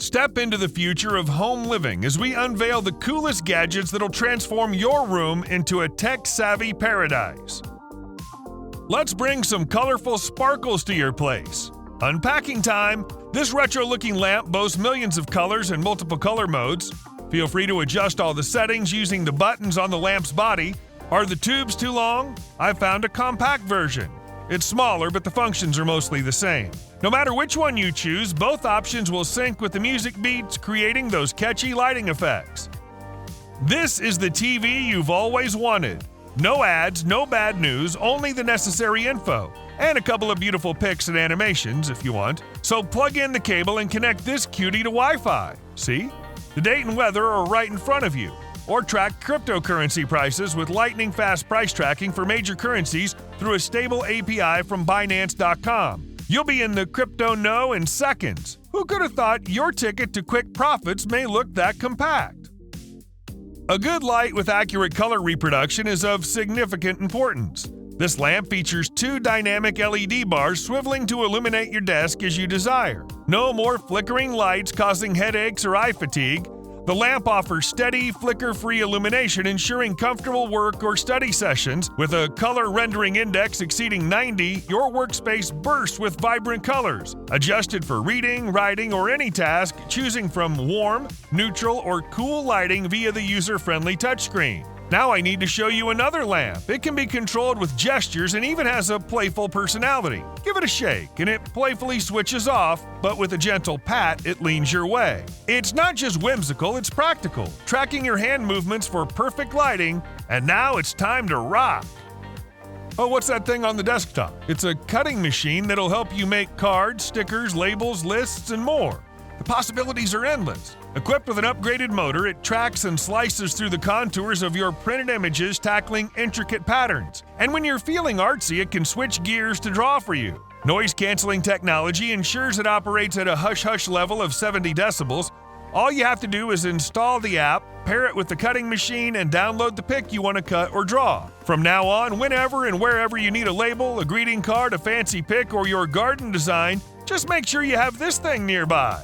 Step into the future of home living as we unveil the coolest gadgets that'll transform your room into a tech-savvy paradise. Let's bring some colorful sparkles to your place. Unpacking time! This retro-looking lamp boasts millions of colors and multiple color modes. Feel free to adjust all the settings using the buttons on the lamp's body. Are the tubes too long? I found a compact version. It's smaller, but the functions are mostly the same. No matter which one you choose, both options will sync with the music beats, creating those catchy lighting effects. This is the TV you've always wanted. No ads, no bad news, only the necessary info. And a couple of beautiful pics and animations if you want. So plug in the cable and connect this cutie to Wi-Fi. See? The date and weather are right in front of you. Or track cryptocurrency prices with lightning-fast price tracking for major currencies through a stable API from Binance.com. You'll be in the crypto know in seconds. Who could have thought your ticket to quick profits may look that compact? A good light with accurate color reproduction is of significant importance. This lamp features 2 dynamic LED bars swiveling to illuminate your desk as you desire. No more flickering lights causing headaches or eye fatigue. The lamp offers steady, flicker-free illumination, ensuring comfortable work or study sessions. With a color rendering index exceeding 90, your workspace bursts with vibrant colors. Adjusted for reading, writing, or any task, choosing from warm, neutral, or cool lighting via the user-friendly touchscreen. Now I need to show you another lamp. It can be controlled with gestures and even has a playful personality. Give it a shake and it playfully switches off, but with a gentle pat, it leans your way. It's not just whimsical, it's practical, tracking your hand movements for perfect lighting, and now it's time to rock. Oh, what's that thing on the desktop? It's a cutting machine that'll help you make cards, stickers, labels, lists, and more. The possibilities are endless. Equipped with an upgraded motor, it tracks and slices through the contours of your printed images, tackling intricate patterns. And when you're feeling artsy, it can switch gears to draw for you. Noise-canceling technology ensures it operates at a hush-hush level of 70 decibels. All you have to do is install the app, pair it with the cutting machine, and download the pic you want to cut or draw. From now on, whenever and wherever you need a label, a greeting card, a fancy pic, or your garden design, just make sure you have this thing nearby.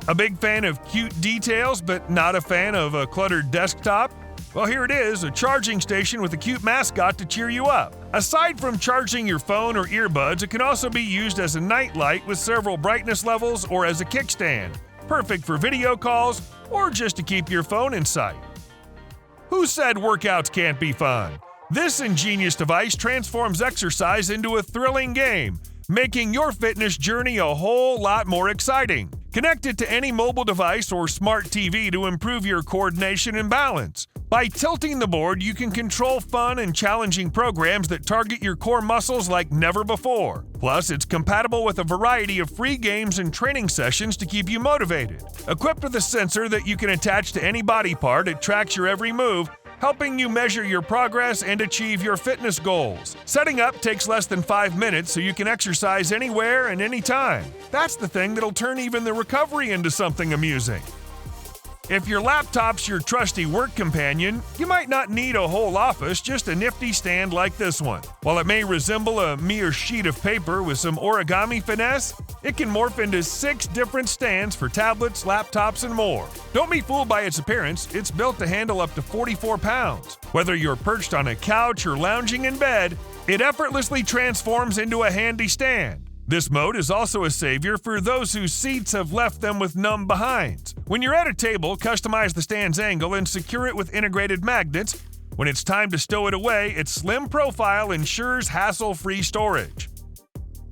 A big fan of cute details, but not a fan of a cluttered desktop? Well, here it is, a charging station with a cute mascot to cheer you up. Aside from charging your phone or earbuds, it can also be used as a night light with several brightness levels or as a kickstand. Perfect for video calls or just to keep your phone in sight. Who said workouts can't be fun? This ingenious device transforms exercise into a thrilling game, making your fitness journey a whole lot more exciting. Connect it to any mobile device or smart TV to improve your coordination and balance. By tilting the board, you can control fun and challenging programs that target your core muscles like never before. Plus, it's compatible with a variety of free games and training sessions to keep you motivated. Equipped with a sensor that you can attach to any body part, it tracks your every move, helping you measure your progress and achieve your fitness goals. Setting up takes less than 5 minutes, so you can exercise anywhere and anytime. That's the thing that'll turn even the recovery into something amusing. If your laptop's your trusty work companion, you might not need a whole office, just a nifty stand like this one. While it may resemble a mere sheet of paper with some origami finesse, it can morph into 6 different stands for tablets, laptops, and more. Don't be fooled by its appearance, it's built to handle up to 44 pounds. Whether you're perched on a couch or lounging in bed, it effortlessly transforms into a handy stand. This mode is also a savior for those whose seats have left them with numb behinds. When you're at a table, customize the stand's angle and secure it with integrated magnets. When it's time to stow it away, its slim profile ensures hassle-free storage.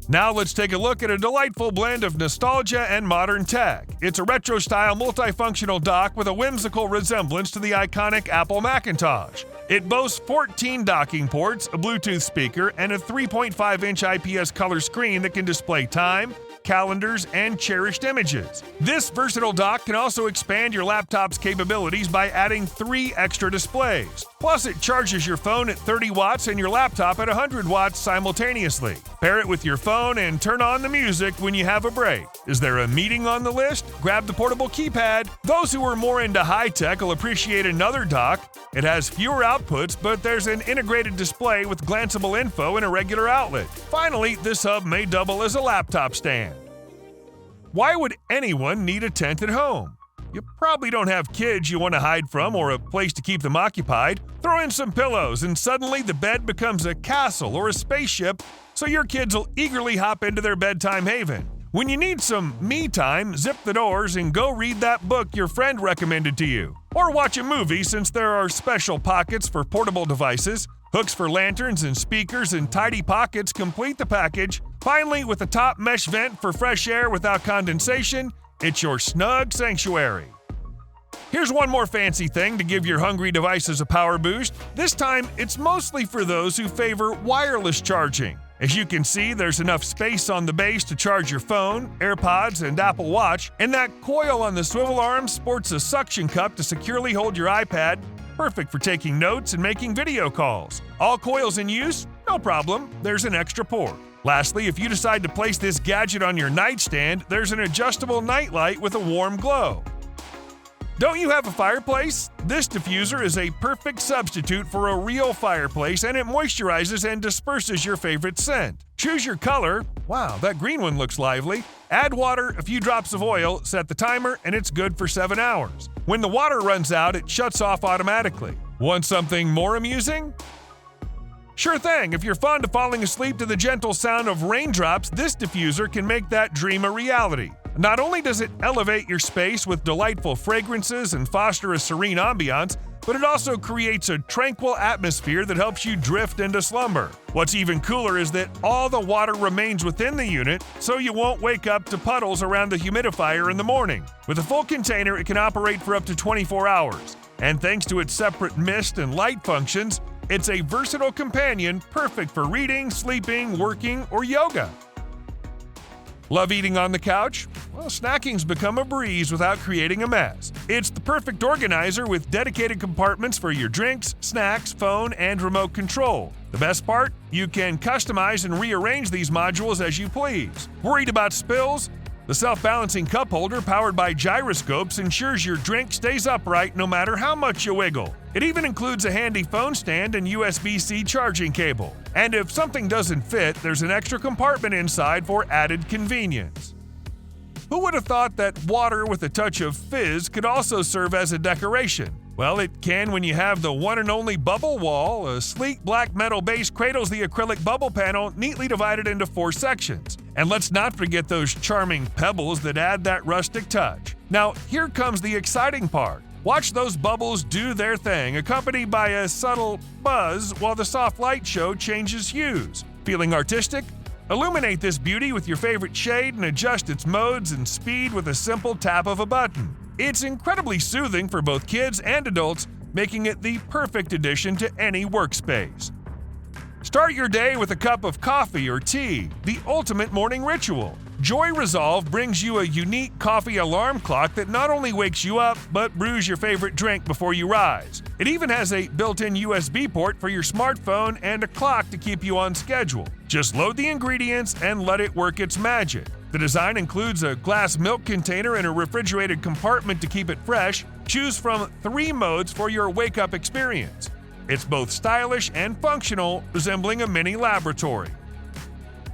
Now let's take a look at a delightful blend of nostalgia and modern tech. It's a retro-style multifunctional dock with a whimsical resemblance to the iconic Apple Macintosh. It boasts 14 docking ports, a Bluetooth speaker, and a 3.5-inch IPS color screen that can display time, calendars, and cherished images. This versatile dock can also expand your laptop's capabilities by adding 3 extra displays. Plus, it charges your phone at 30 watts and your laptop at 100 watts simultaneously. Pair it with your phone and turn on the music when you have a break. Is there a meeting on the list? Grab the portable keypad. Those who are more into high-tech will appreciate another dock. It has fewer outputs, but there's an integrated display with glanceable info and a regular outlet. Finally, this hub may double as a laptop stand. Why would anyone need a tent at home? You probably don't have kids you want to hide from or a place to keep them occupied. Throw in some pillows and suddenly the bed becomes a castle or a spaceship, so your kids will eagerly hop into their bedtime haven. When you need some me time, zip the doors and go read that book your friend recommended to you. Or watch a movie, since there are special pockets for portable devices. Hooks for lanterns and speakers and tidy pockets complete the package. Finally, with a top mesh vent for fresh air without condensation, it's your snug sanctuary. Here's one more fancy thing to give your hungry devices a power boost. This time, it's mostly for those who favor wireless charging. As you can see, there's enough space on the base to charge your phone, AirPods, and Apple Watch, and that coil on the swivel arm sports a suction cup to securely hold your iPad, perfect for taking notes and making video calls. All coils in use? No problem, there's an extra port. Lastly, if you decide to place this gadget on your nightstand, there's an adjustable nightlight with a warm glow. Don't you have a fireplace? This diffuser is a perfect substitute for a real fireplace, and it moisturizes and disperses your favorite scent. Choose your color. Wow, that green one looks lively. Add water, a few drops of oil, set the timer, and it's good for 7 hours. When the water runs out, it shuts off automatically. Want something more amusing? Sure thing, if you're fond of falling asleep to the gentle sound of raindrops, this diffuser can make that dream a reality. Not only does it elevate your space with delightful fragrances and foster a serene ambiance, but it also creates a tranquil atmosphere that helps you drift into slumber. What's even cooler is that all the water remains within the unit, so you won't wake up to puddles around the humidifier in the morning. With a full container, it can operate for up to 24 hours. And thanks to its separate mist and light functions, it's a versatile companion perfect for reading, sleeping, working, or yoga. Love eating on the couch? Well, snacking's become a breeze without creating a mess. It's the perfect organizer with dedicated compartments for your drinks, snacks, phone, and remote control. The best part? You can customize and rearrange these modules as you please. Worried about spills? The self-balancing cup holder powered by gyroscopes ensures your drink stays upright no matter how much you wiggle. It even includes a handy phone stand and USB-C charging cable. And if something doesn't fit, there's an extra compartment inside for added convenience. Who would have thought that water with a touch of fizz could also serve as a decoration? Well, it can when you have the one and only bubble wall. A sleek black metal base cradles the acrylic bubble panel, neatly divided into 4 sections. And let's not forget those charming pebbles that add that rustic touch. Now, here comes the exciting part. Watch those bubbles do their thing, accompanied by a subtle buzz while the soft light show changes hues. Feeling artistic? Illuminate this beauty with your favorite shade and adjust its modes and speed with a simple tap of a button. It's incredibly soothing for both kids and adults, making it the perfect addition to any workspace. Start your day with a cup of coffee or tea, the ultimate morning ritual. Joy Resolve brings you a unique coffee alarm clock that not only wakes you up, but brews your favorite drink before you rise. It even has a built-in USB port for your smartphone and a clock to keep you on schedule. Just load the ingredients and let it work its magic. The design includes a glass milk container and a refrigerated compartment to keep it fresh. Choose from 3 modes for your wake-up experience. It's both stylish and functional, resembling a mini laboratory.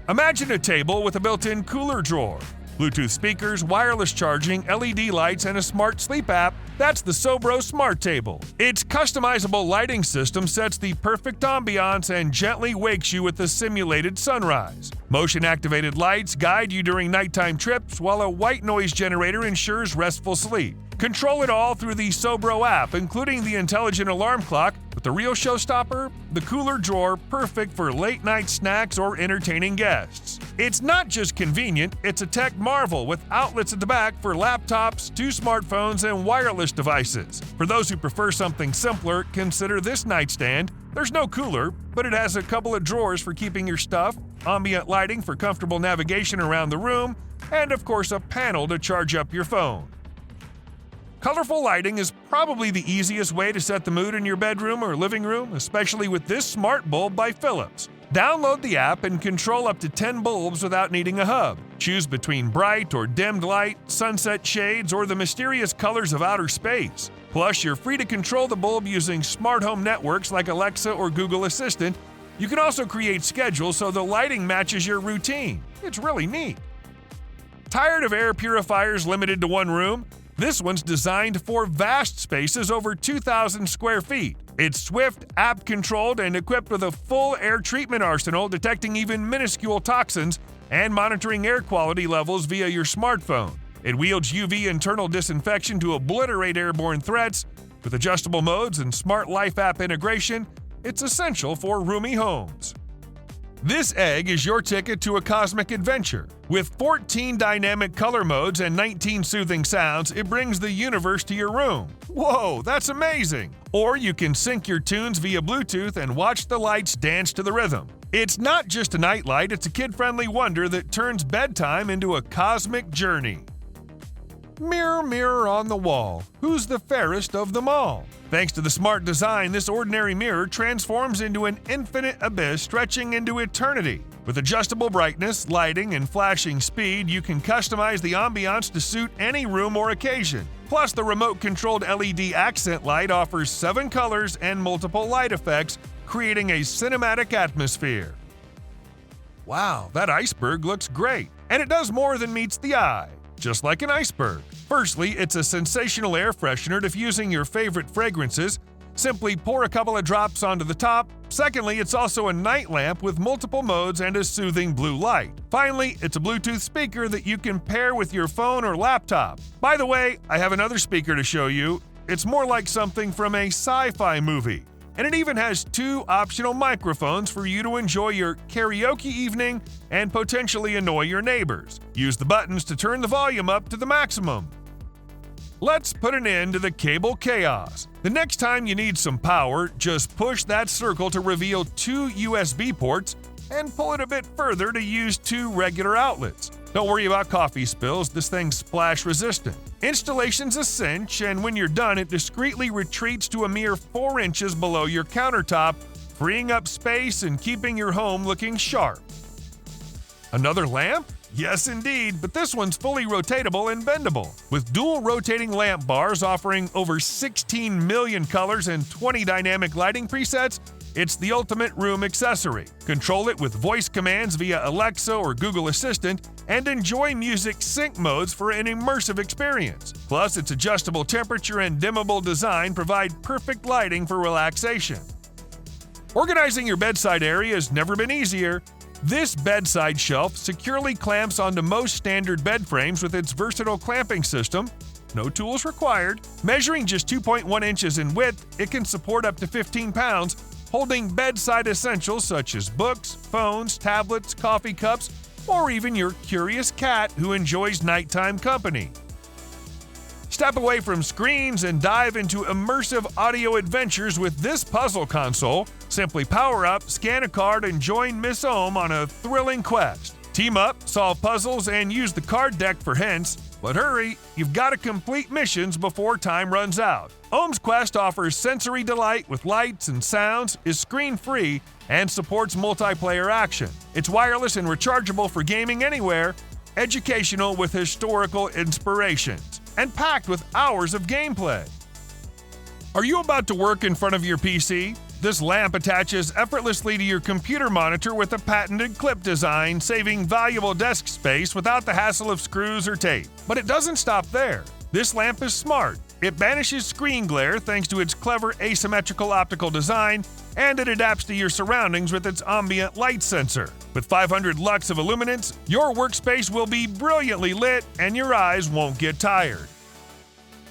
Imagine a table with a built-in cooler drawer, Bluetooth speakers, wireless charging, LED lights, and a smart sleep app. That's the Sobro Smart Table. Its customizable lighting system sets the perfect ambiance and gently wakes you with the simulated sunrise. Motion-activated lights guide you during nighttime trips, while a white noise generator ensures restful sleep. Control it all through the Sobro app, including the intelligent alarm clock, with the real showstopper, the cooler drawer, perfect for late-night snacks or entertaining guests. It's not just convenient, it's a tech marvel with outlets at the back for laptops, 2 smartphones, and wireless devices. For those who prefer something simpler, consider this nightstand. There's no cooler, but it has a couple of drawers for keeping your stuff, ambient lighting for comfortable navigation around the room, and of course a panel to charge up your phone. Colorful lighting is probably the easiest way to set the mood in your bedroom or living room, especially with this smart bulb by Philips. Download the app and control up to 10 bulbs without needing a hub. Choose between bright or dimmed light, sunset shades, or the mysterious colors of outer space. Plus, you're free to control the bulb using smart home networks like Alexa or Google Assistant. You can also create schedules so the lighting matches your routine. It's really neat. Tired of air purifiers limited to one room? This one's designed for vast spaces over 2,000 square feet. It's swift, app-controlled, and equipped with a full air treatment arsenal, detecting even minuscule toxins and monitoring air quality levels via your smartphone. It wields UV internal disinfection to obliterate airborne threats. With adjustable modes and smart life app integration, it's essential for roomy homes. This egg is your ticket to a cosmic adventure. With 14 dynamic color modes and 19 soothing sounds, it brings the universe to your room. Whoa, that's amazing! Or you can sync your tunes via Bluetooth and watch the lights dance to the rhythm. It's not just a nightlight, it's a kid-friendly wonder that turns bedtime into a cosmic journey. Mirror, mirror on the wall, who's the fairest of them all? Thanks to the smart design, this ordinary mirror transforms into an infinite abyss stretching into eternity. With adjustable brightness, lighting, and flashing speed, you can customize the ambiance to suit any room or occasion. Plus, the remote-controlled LED accent light offers 7 colors and multiple light effects, creating a cinematic atmosphere. Wow, that iceberg looks great, and it does more than meets the eye. Just like an iceberg. Firstly, it's a sensational air freshener diffusing your favorite fragrances. Simply pour a couple of drops onto the top. Secondly, it's also a night lamp with multiple modes and a soothing blue light. Finally, it's a Bluetooth speaker that you can pair with your phone or laptop. By the way, I have another speaker to show you. It's more like something from a sci-fi movie. And it even has 2 optional microphones for you to enjoy your karaoke evening and potentially annoy your neighbors. Use the buttons to turn the volume up to the maximum. Let's put an end to the cable chaos. The next time you need some power, just push that circle to reveal 2 USB ports and pull it a bit further to use 2 regular outlets. Don't worry about coffee spills, this thing's splash resistant. Installation's a cinch, and when you're done, it discreetly retreats to a mere 4 inches below your countertop, freeing up space and keeping your home looking sharp. Another lamp? Yes indeed, but this one's fully rotatable and bendable. With dual rotating lamp bars offering over 16 million colors and 20 dynamic lighting presets, it's the ultimate room accessory. Control it with voice commands via Alexa or Google Assistant and enjoy music sync modes for an immersive experience. Plus, its adjustable temperature and dimmable design provide perfect lighting for relaxation. Organizing your bedside area has never been easier. This bedside shelf securely clamps onto most standard bed frames with its versatile clamping system. No tools required. Measuring just 2.1 inches in width, it can support up to 15 pounds, holding bedside essentials such as books, phones, tablets, coffee cups, or even your curious cat who enjoys nighttime company. Step away from screens and dive into immersive audio adventures with this puzzle console. Simply power up, scan a card, and join Miss Ohm on a thrilling quest. Team up, solve puzzles, and use the card deck for hints. But hurry, you've got to complete missions before time runs out. Ohm's Quest offers sensory delight with lights and sounds, is screen-free, and supports multiplayer action. It's wireless and rechargeable for gaming anywhere, educational with historical inspirations, and packed with hours of gameplay. Are you about to work in front of your PC? This lamp attaches effortlessly to your computer monitor with a patented clip design, saving valuable desk space without the hassle of screws or tape. But it doesn't stop there. This lamp is smart. It banishes screen glare thanks to its clever asymmetrical optical design, and it adapts to your surroundings with its ambient light sensor. With 500 lux of illuminance, your workspace will be brilliantly lit and your eyes won't get tired.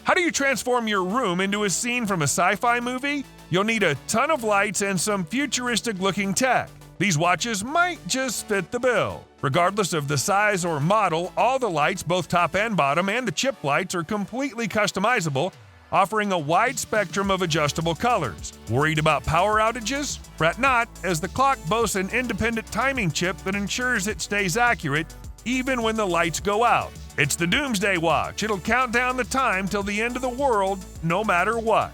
How do you transform your room into a scene from a sci-fi movie? You'll need a ton of lights and some futuristic-looking tech. These watches might just fit the bill. Regardless of the size or model, all the lights, both top and bottom, and the chip lights are completely customizable, offering a wide spectrum of adjustable colors. Worried about power outages? Fret not, as the clock boasts an independent timing chip that ensures it stays accurate even when the lights go out. It's the Doomsday Watch. It'll count down the time till the end of the world, no matter what.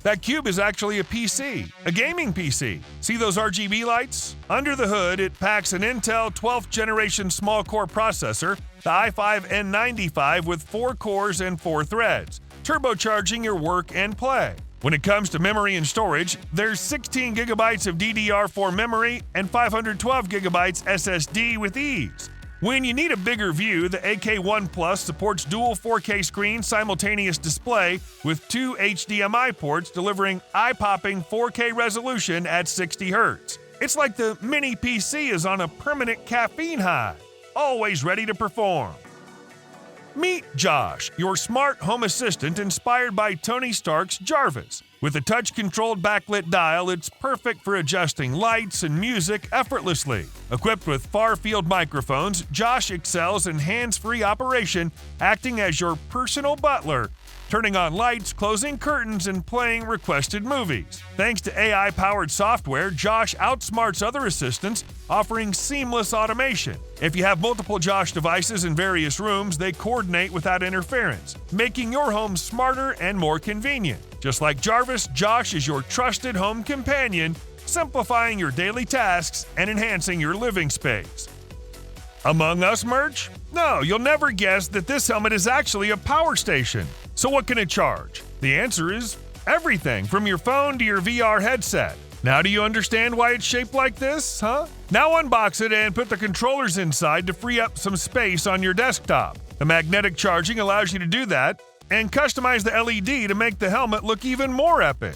That cube is actually a PC, a gaming PC. See those RGB lights? Under the hood, it packs an Intel 12th generation small-core processor, the i5-N95 with 4 cores and 4 threads, turbocharging your work and play. When it comes to memory and storage, there's 16 gigabytes of DDR4 memory and 512 gigabytes SSD with ease. When you need a bigger view, the AK1 Plus supports dual 4K screen simultaneous display with 2 HDMI ports delivering eye-popping 4K resolution at 60 Hz. It's like the mini PC is on a permanent caffeine high, always ready to perform. Meet Josh, your smart home assistant inspired by Tony Stark's Jarvis. With a touch-controlled backlit dial, it's perfect for adjusting lights and music effortlessly. Equipped with far-field microphones, Josh excels in hands-free operation, acting as your personal butler, turning on lights, closing curtains, and playing requested movies. Thanks to AI-powered software, Josh outsmarts other assistants, offering seamless automation. If you have multiple Josh devices in various rooms, they coordinate without interference, making your home smarter and more convenient. Just like Jarvis, Josh is your trusted home companion, simplifying your daily tasks and enhancing your living space. Among Us merch? No, you'll never guess that this helmet is actually a power station. So what can it charge? The answer is everything from your phone to your VR headset. Now do you understand why it's shaped like this, huh? Now unbox it and put the controllers inside to free up some space on your desktop. The magnetic charging allows you to do that, and customize the LED to make the helmet look even more epic.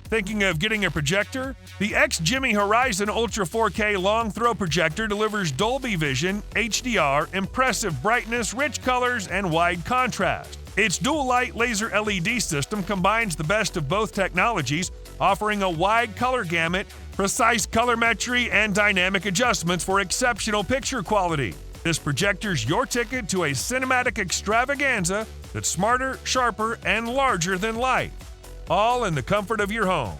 Thinking of getting a projector? The X-Jimmy Horizon Ultra 4K long throw projector delivers Dolby Vision, HDR, impressive brightness, rich colors, and wide contrast. Its dual light laser LED system combines the best of both technologies, offering a wide color gamut, precise colorimetry, and dynamic adjustments for exceptional picture quality. This projector's your ticket to a cinematic extravaganza that's smarter, sharper, and larger than life, all in the comfort of your home.